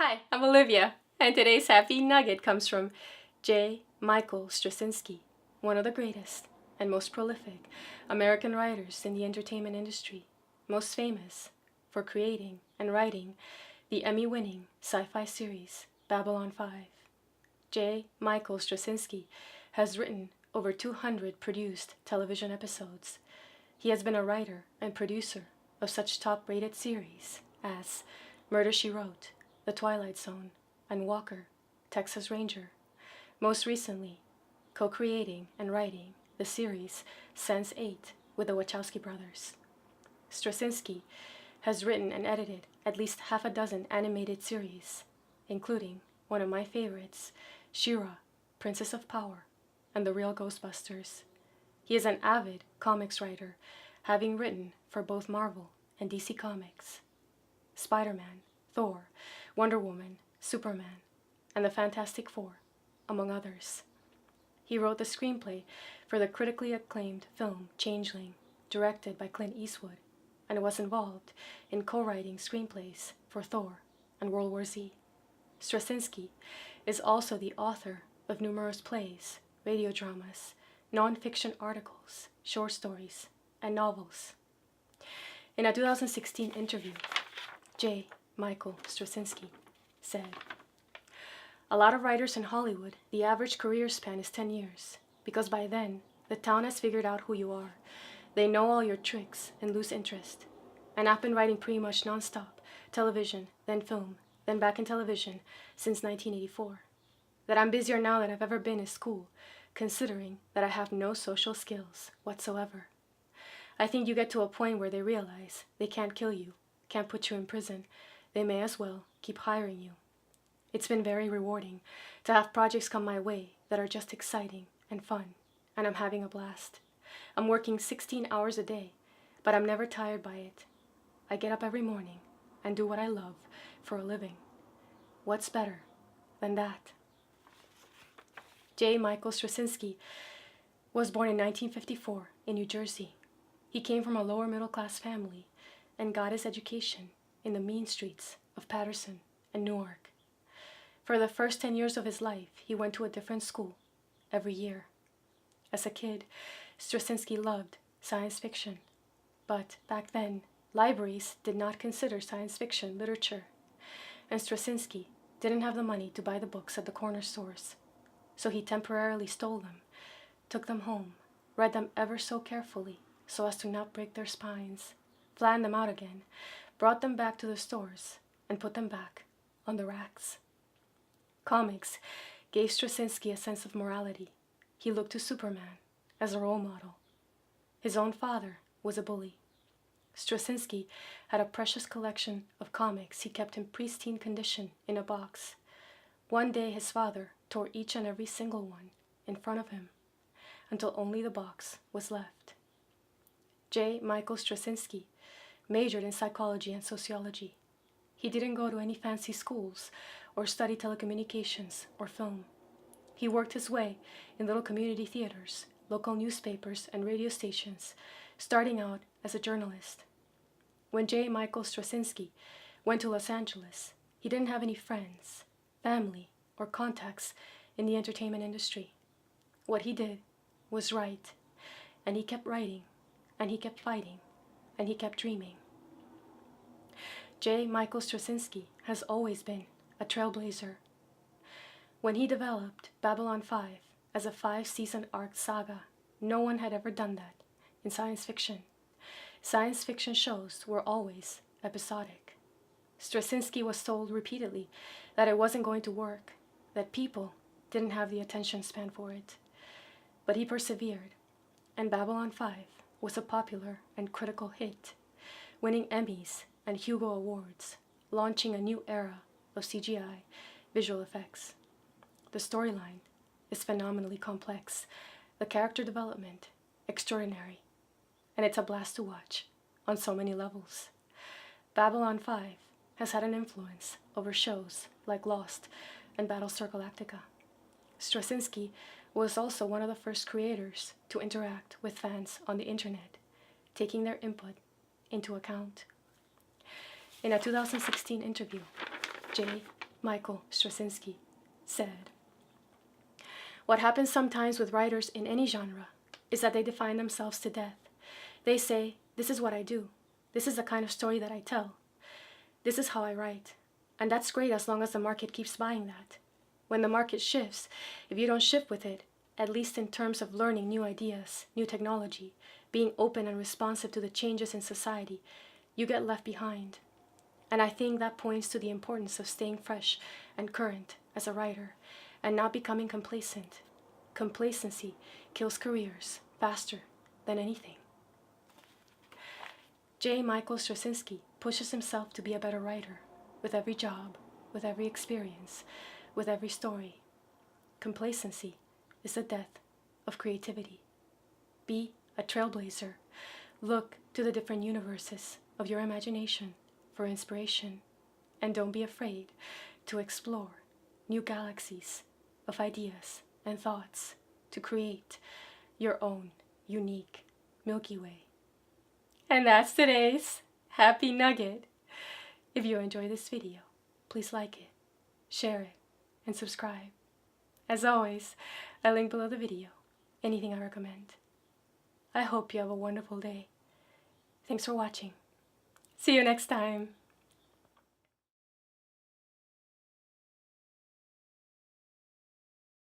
Hi, I'm Olivia, and today's happy nugget comes from J. Michael Straczynski, one of the greatest and most prolific American writers in the entertainment industry, most famous for creating and writing the Emmy-winning sci-fi series Babylon 5. J. Michael Straczynski has written over 200 produced television episodes. He has been a writer and producer of such top-rated series as Murder, She Wrote, The Twilight Zone, and Walker, Texas Ranger. Most recently, co-creating and writing the series Sense8 with the Wachowski brothers. Straczynski has written and edited at least half a dozen animated series, including one of my favorites, She-Ra, Princess of Power, and The Real Ghostbusters. He is an avid comics writer, having written for both Marvel and DC Comics, Spider-Man, Thor, Wonder Woman, Superman, and the Fantastic Four, among others. He wrote the screenplay for the critically acclaimed film Changeling, directed by Clint Eastwood, and was involved in co-writing screenplays for Thor and World War Z. Straczynski is also the author of numerous plays, radio dramas, non-fiction articles, short stories, and novels. In a 2016 interview, J. Michael Straczynski said, "A lot of writers in Hollywood, the average career span is 10 years, because by then, the town has figured out who you are. They know all your tricks and lose interest. And I've been writing pretty much non-stop, television, then film, then back in television, since 1984. That I'm busier now than I've ever been is cool, considering that I have no social skills whatsoever. I think you get to a point where they realize they can't kill you, can't put you in prison. They may as well keep hiring you. It's been very rewarding to have projects come my way that are just exciting and fun, and I'm having a blast. I'm working 16 hours a day, but I'm never tired by it. I get up every morning and do what I love for a living. What's better than that?" J. Michael Straczynski was born in 1954 in New Jersey. He came from a lower middle-class family and got his education in the mean streets of Paterson and Newark. For the first 10 years of his life, he went to a different school every year. As a kid, Straczynski loved science fiction, but back then, libraries did not consider science fiction literature, and Straczynski didn't have the money to buy the books at the corner stores, so he temporarily stole them, took them home, read them ever so carefully so as to not break their spines, flattened them out again, brought them back to the stores, and put them back on the racks. Comics gave Straczynski a sense of morality. He looked to Superman as a role model. His own father was a bully. Straczynski had a precious collection of comics he kept in pristine condition in a box. One day his father tore each and every single one in front of him, until only the box was left. J. Michael Straczynski majored in psychology and sociology. He didn't go to any fancy schools or study telecommunications or film. He worked his way in little community theaters, local newspapers, and radio stations, starting out as a journalist. When J. Michael Straczynski went to Los Angeles, he didn't have any friends, family, or contacts in the entertainment industry. What he did was write, and he kept writing, and he kept fighting, and he kept dreaming. J. Michael Straczynski has always been a trailblazer. When he developed Babylon 5 as a 5-season arc saga, no one had ever done that in science fiction. Science fiction shows were always episodic. Straczynski was told repeatedly that it wasn't going to work, that people didn't have the attention span for it. But he persevered, and Babylon 5 was a popular and critical hit, winning Emmys and Hugo Awards, launching a new era of CGI visual effects. The storyline is phenomenally complex, the character development extraordinary, and it's a blast to watch on so many levels. Babylon 5 has had an influence over shows like Lost and Battlestar Galactica. Straczynski was also one of the first creators to interact with fans on the internet, taking their input into account. In a 2016 interview, J. Michael Straczynski, said, "What happens sometimes with writers in any genre is that they define themselves to death. They say, this is what I do. This is the kind of story that I tell. This is how I write. And that's great as long as the market keeps buying that. When the market shifts, if you don't shift with it, at least in terms of learning new ideas, new technology, being open and responsive to the changes in society, you get left behind. And I think that points to the importance of staying fresh and current as a writer and not becoming complacent. Complacency kills careers faster than anything." J. Michael Straczynski pushes himself to be a better writer with every job, with every experience, with every story. Complacency is the death of creativity. Be a trailblazer. Look to the different universes of your imagination for inspiration, and don't be afraid to explore new galaxies of ideas and thoughts to create your own unique Milky Way. And that's today's Happy Nugget. If you enjoyed this video, please like it, share it, and subscribe. As always, I link below the video anything I recommend. I hope you have a wonderful day. Thanks for watching. See you next time.